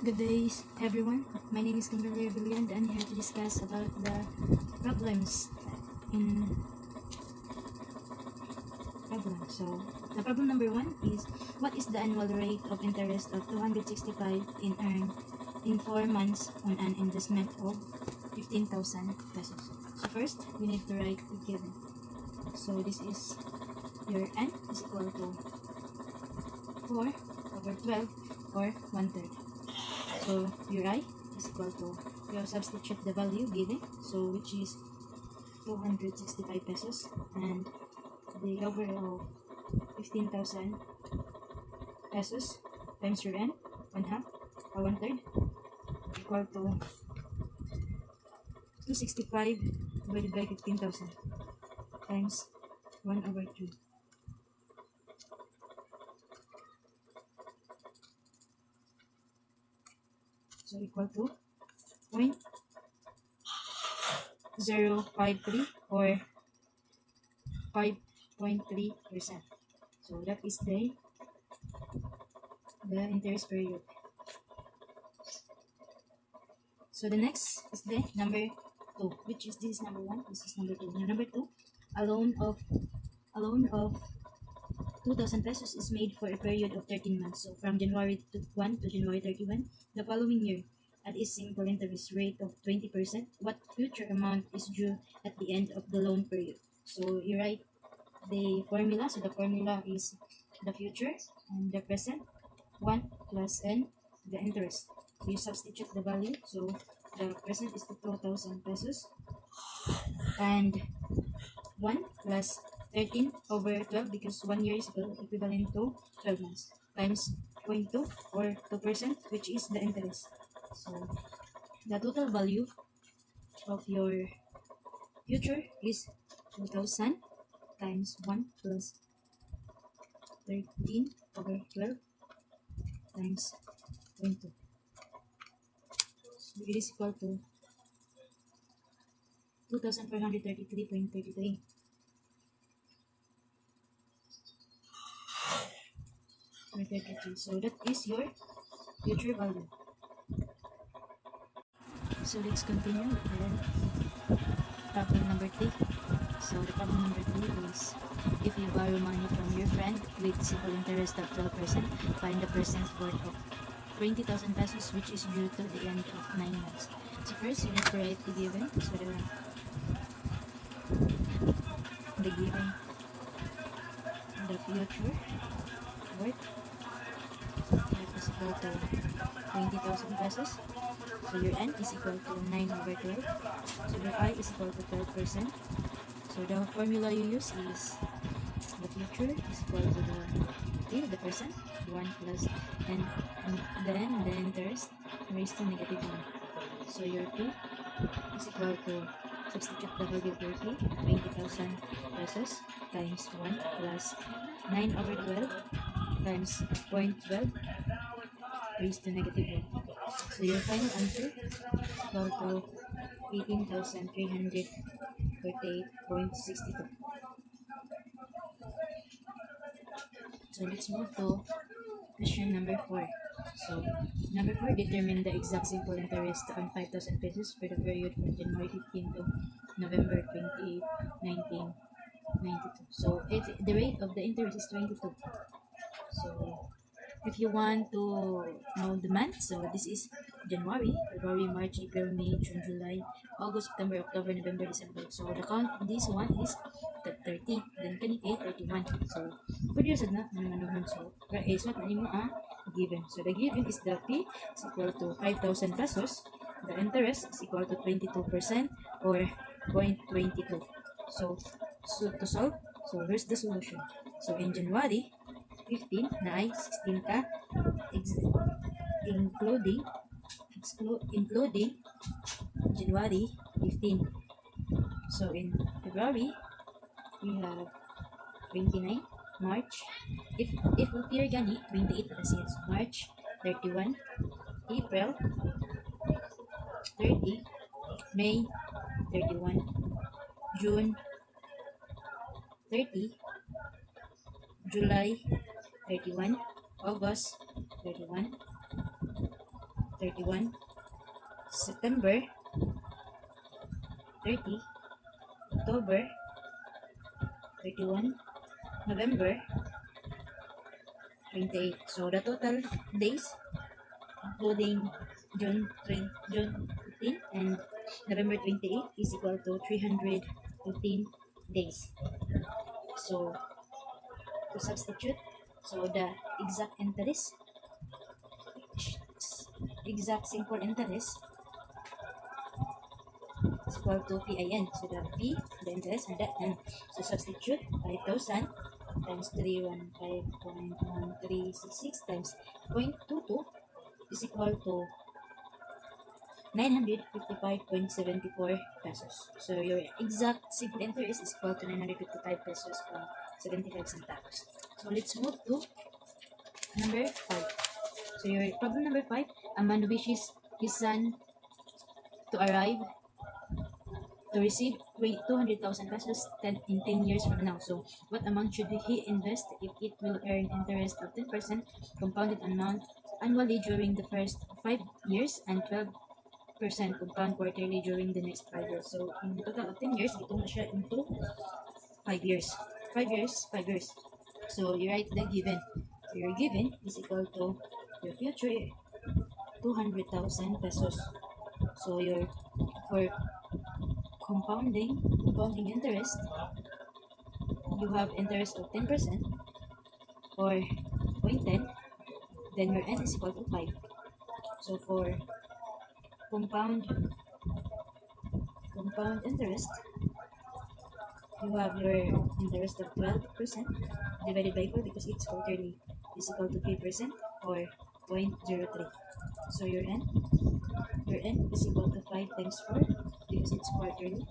Good day, everyone. My name is Kimberly Villian, and I'm here to discuss about the problems in problem. So, the problem number 1 is, what is the annual rate of interest of 265 in earned in 4 months on an investment of 15,000 pesos? So first, we need to write the given. So this is your n is equal to 4/12 or 1/3. So your I is equal to, you substitute the value given, so which is 265 pesos, and the overall 15,000 pesos times your n, 1/2 or 1/3, equal to 265 divided by 15,000 times 1/3. So equal to 0.053 or 5.3%. So that is the interest period. So the next is the number 2, which is this number 1, this is number 2. Now number 2, a loan of 2,000 pesos is made for a period of 13 months. So from January 1 to January 31, the following year, at a simple interest rate of 20%, what future amount is due at the end of the loan period? So you write the formula. So the formula is the future and the present, 1 plus n, the interest. So you substitute the value. So the present is the 2,000 pesos, and 1 plus 13/12, because 1 year is equivalent to 12 months, times 0.2 or 2%, which is the interest. So the total value of your future is 2,000 times 1 plus 13/12 times 0.2. So it is equal to 2,433.33. So that is your future value. So let's continue with the problem number 3. So the problem number 3 is, if you borrow money from your friend with simple interest of 12%, find the percent worth of 20,000 pesos which is due to the end of 9 months. So first you need to write the given. So the given, the future worth, that is equal to 20,000 pesos. So your n is equal to 9/12. So your I is equal to 12%. So the formula you use is the future is equal to the present, 1 plus n, and then the interest raised to negative 1. So your P is equal to, substitute the value of your P, 20,000 pesos times 1 plus 9/12 times 0.12 raised to negative 1. So your final answer is equal to 18,348.62. So let's move to question number 4. So number 4, determine the exact simple interest on 5,000 pesos for the period from January 15 to November 28, 1992. So the rate of the interest is 22. So if you want to know the month, so this is January, February, March, April, May, June, July, August, September, October, November, December. So the count, this one is 30, then kanite 31. So pwede sa na naman. So is what na given. So the given is the P is equal to 5,000 pesos. The interest is equal to 22% or 0.22. So to solve, so here's the solution. So in January 15 na ay 16 ka, including January 15. So in February we have 29, March, if appear gani 28 kasi yes, March 31, April 30, May 31, June 30, July 31, August 31, 31, September 30, October 31, November 28. So the total days, including June 15 and November 28, is equal to 315 days. So to substitute, so the exact interest, exact simple interest is equal to PIN. So the P, the interest, and that, and so substitute 5,000 times 315.1366 times 0.22 is equal to 955.74 pesos. So your exact simple interest is equal to 955 pesos from 75 centavos. So let's move to number 5. So your problem number 5, a man wishes his son to arrive to receive 200,000 pesos in 10 years from now. So what amount should he invest if it will earn interest of 10% compounded amount annually during the first 5 years and 12% compound quarterly during the next 5 years. So in the total of 10 years, ito na siya into 5 years. 5 years, 5 years. So you write the given. So your given is equal to your future 200,000 pesos. So your for compounding interest, you have interest of 10% or 0.10, then your n is equal to 5. So for compound interest, you have your interest of 12% divided by 4 because it's quarterly is equal to 3% or 0.03. So your n is equal to 5 times 4 because it's quarterly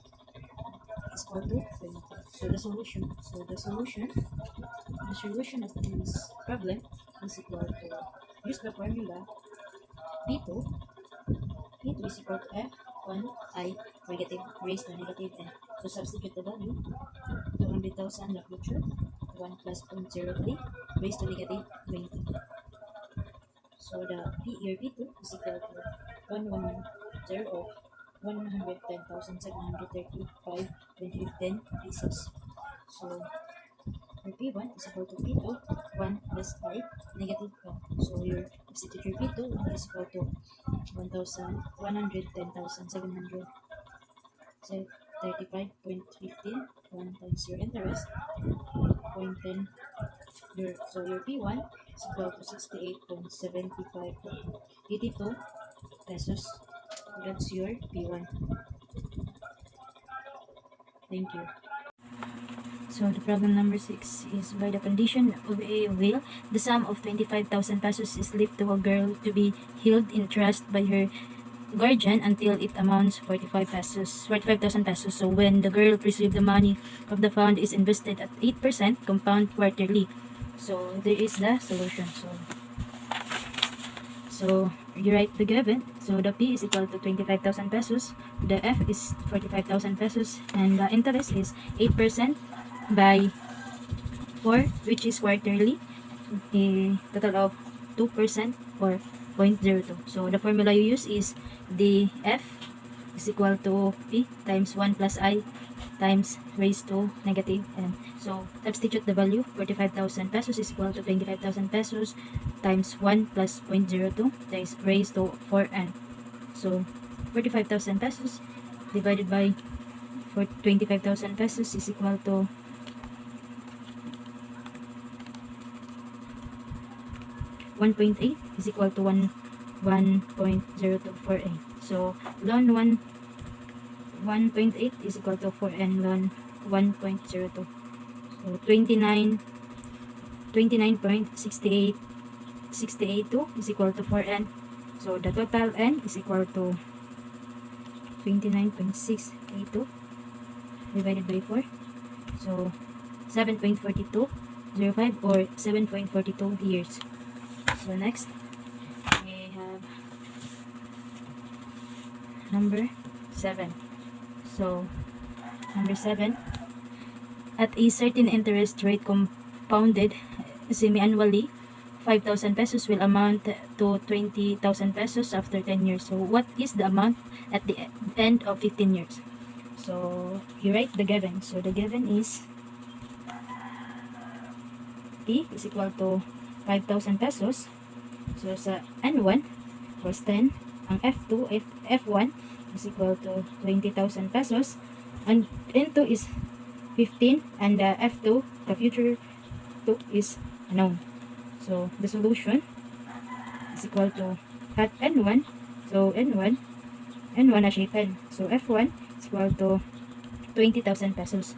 is equal to 20. So the solution of this problem is equal to, use the formula P2 is equal to F1I negative raised to negative n. So substitute the value 200,000 the future 1 plus 0.03 raised to negative 20. So the your P2 is equal to 110 of 110,735.10 pesos. So your P1 is equal to P2 1 plus I negative 1. So your substitute your P2 is equal to 110,735.15 1 times your interest 0.10. So your P1 is equal to 68.7582 pesos. That's your P1. Thank you. So the problem number 6 is, by the condition of a will, the sum of 25,000 pesos is left to a girl to be held in trust by her guardian until it amounts 45,000 pesos. So when the girl receives the money of the fund is invested at 8% compound quarterly. So there is the solution. So you write the given. So the P is equal to 25,000 pesos. The F is 45,000 pesos. And the interest is 8% by 4, which is quarterly. A total of 2% or 0.02. So the formula you use is the F is equal to P times 1 plus I times raised to negative n. So substitute the value. 45,000 pesos is equal to 25,000 pesos times 1 plus 0.02 times raised to 4n. So 45,000 pesos divided by 25,000 pesos is equal to 1.8 is equal to 1.0248. So ln 1.8 is equal to 4n ln 1.02. So 29.682 is equal to 4n. So the total n is equal to 29.682 divided by 4. So 7.4205 or 7.42 years. So next we have number 7. So number 7, at a certain interest rate compounded semi-annually 5,000 pesos will amount to 20,000 pesos after 10 years. So what is the amount at the end of 15 years? So you write the given. So the given is P is equal to 5,000 pesos. So sa N1 was 10. Ang F1 is equal to 20,000 pesos. And N2 is 15. And the F2, the future 2, is unknown. So the solution is equal to at N1. So N1 na siya 10. So F1 is equal to 20,000 pesos.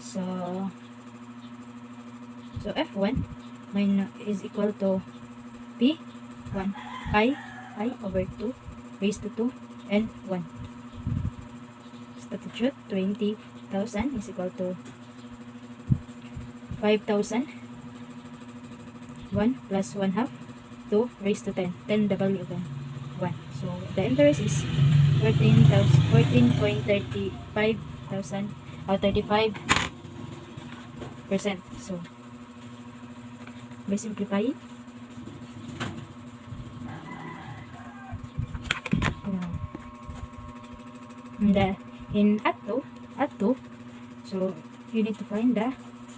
So F1 is equal to P1 I over 2 raised to 2 and 1. Substitute 20,000 is equal to 5,000. 1 plus 1 half 2 raised to 10. 10 the value of 1. So the interest is 35%. So by simplifying, in at 2, so you need to find the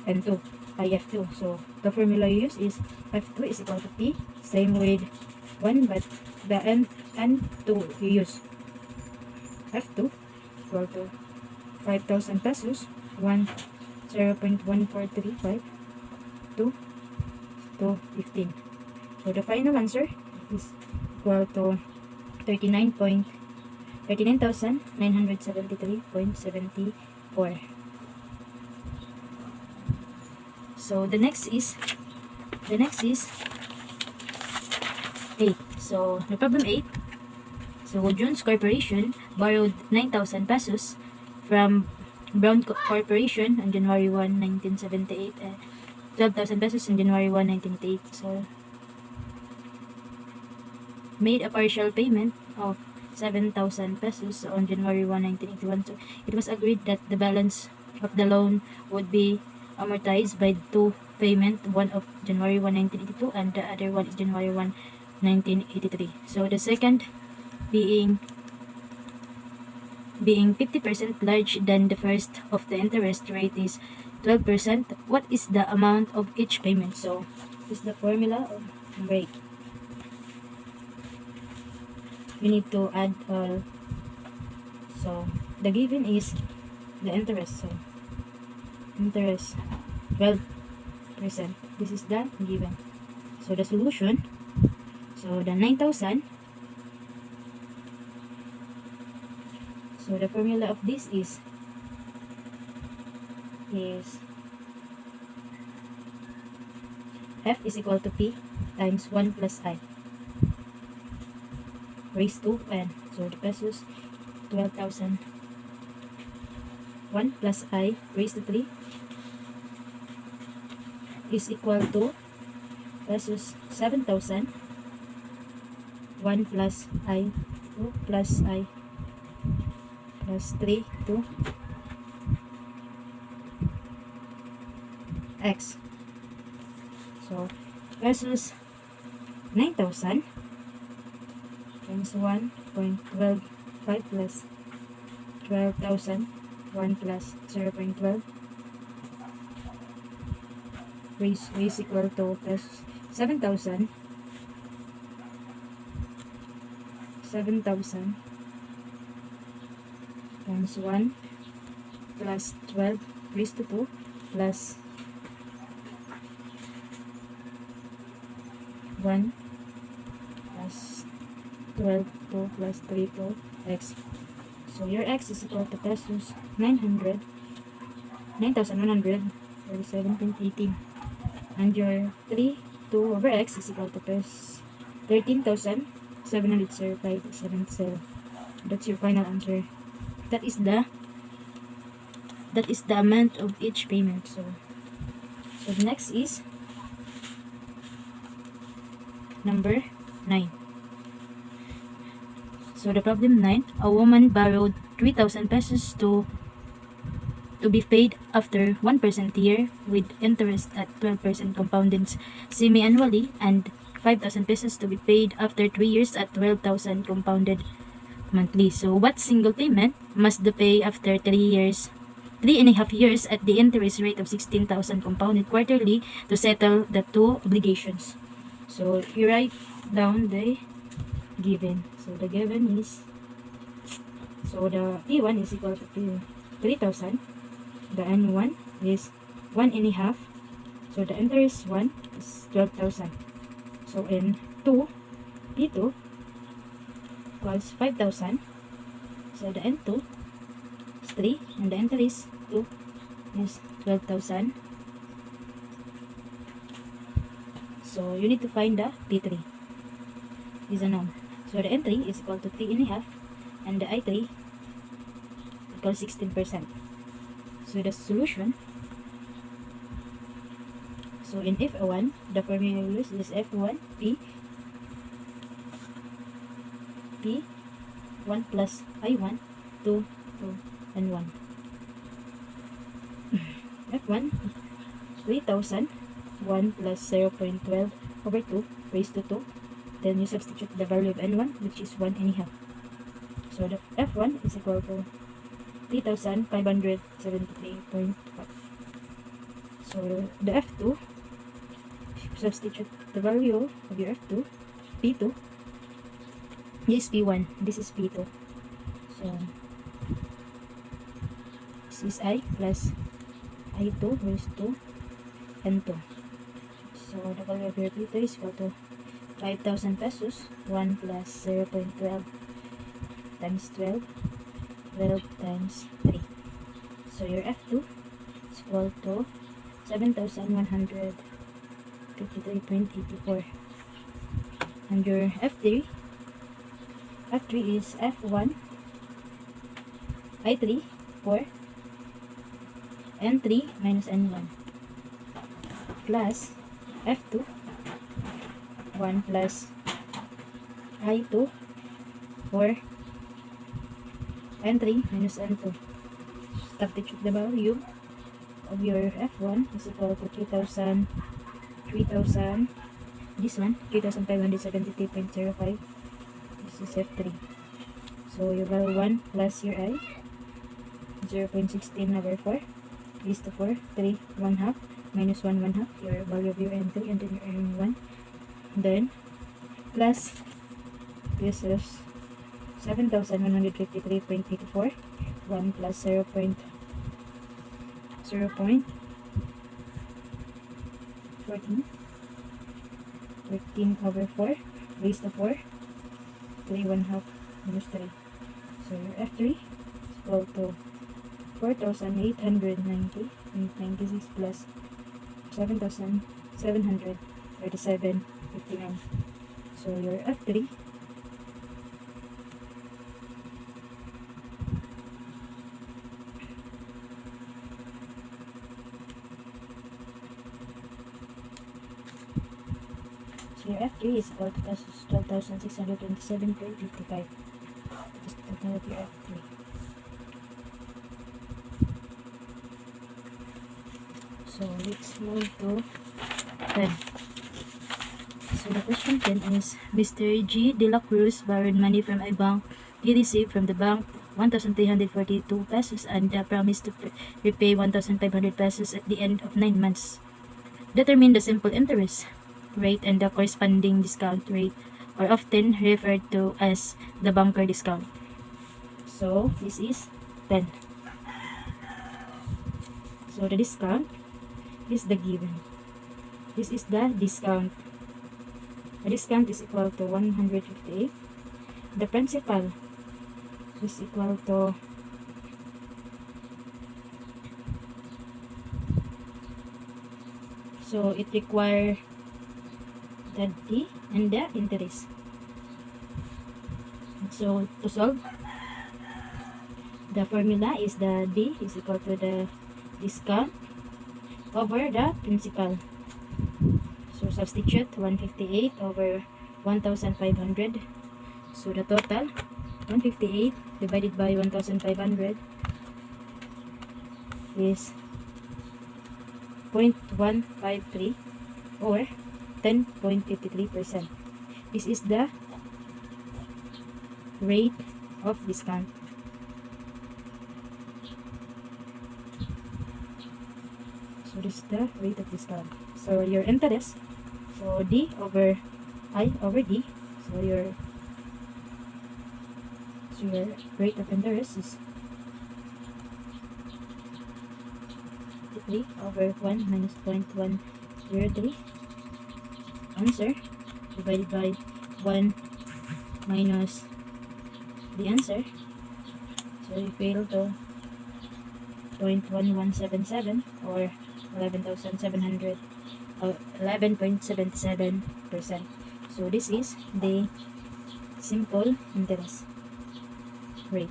N2 F2. So the formula you use is F2 is equal to P, same with 1, but the N2 you use F2 equal to 5,000 pesos 0.1435 to 15. So the final answer is equal to 39,973.74. So the next is 8. So the problem 8. So Jones Corporation borrowed 9,000 pesos from Brown Corporation on January 1, 1978, and 12,000 pesos on January 1, 1988. So made a partial payment of 7,000 pesos on January 1, 1981. So it was agreed that the balance of the loan would be amortized by two payment, one of January 1, 1982 and the other one is January 1, 1983. So the second being 50% large than the first of the interest rate is 12%. What is the amount of each payment? So this is the formula of break. You need to add all. So the given is the interest. So interest 12%. This is the given. So the solution. So the 9,000. So the formula of this is F is equal to P times 1 plus I raised to N. So the pesos 12,000. 1 plus I raised to 3 is equal to pesos 7,000. 1 plus I 2 plus I plus 3 to X. So versus 9,000 times 1.125 plus 12,000 1 plus 0.12 raise equal to plus 7,000 times 1 plus 12 raised to 2 plus 1 plus 12 2 plus 3 to X. So your X is equal to pesos 9,137.18, and your 3 2 over X is equal to pesos 13,705.77. That's your final answer. That is the amount of each payment. So the next is number 9. So the problem 9, a woman borrowed 3,000 pesos to to be paid after 1% year with interest at 12% compounded semi-annually, and 5,000 pesos to be paid after 3 years at 12,000 compounded monthly. So what single payment must the pay after 3.5 years at the interest rate of 16,000 compounded quarterly to settle the two obligations? So you write down the given. So the given is, so the P1 is equal to 3,000. The N1 is 1.5. So the interest 1 is 12,000. So in 2, P2 equals 5,000. So the N2 is 3, and the interest 2 is 12,000. So you need to find the P3 is a known. So the N3 is equal to 3.5, and the I3 equals 16%. So the solution, so in F1, the formula we use is F1 P1 plus I1 2 and 1. F1 3,000, 1 plus 0.12 over 2 raised to 2. Then you substitute the value of N1, which is 1.5. So the F1 is equal to 3,573.5. So the F2, substitute the value of your F2, P2. This is P1, this is P2. So this is I plus I2 raised to N2. So the value of your P2 is equal to 5,000 pesos. 1 plus 0.12 times 12, 12 times 3. So your F2 is equal to 7,153.84. And your F3 is F1 I3 4 N3 minus N1 plus F2 1 plus I2 4 N3 minus N2. Substitute the value of your F1 is equal to 3,000, this one 3,573.05. This is F3. So your value 1 plus your I 0.16 over 4 is to 4, 3, 1/2 minus 1, 1/2, your value of your N3, and then your N1. Then plus this is 7,153.84. 1 plus 0.14 over 4 raised to 4, 3, 1/2 minus 3. So your F3 is equal to 4,890.96 plus 7,737.59. So your F3 is equal to 12,627.55. Just total of your F3. So let's move to 10. So the question 10 is, Mr. G. De La Cruz borrowed money from a bank. He received from the bank 1,342 pesos and promised to repay 1,500 pesos at the end of 9 months. Determine the simple interest rate and the corresponding discount rate, are often referred to as the banker discount. So this is 10. So the discount is the given. This is the discount. The discount is equal to 158. The principal is equal to so it requires the D and the interest. So to solve, the formula is the D is equal to the discount over the principal. So substitute 158 over 1,500. So the total 158 divided by 1,500 is 0.153 or 10.53%. This is the rate of discount. So this is the rate of discount. So your interest, so D over I over D, so your rate of interest is 3 over 1 minus 0.103. Answer divided by 1 minus the answer. So equal to 0.1177 or 11.77%. So this is the simple interest rate.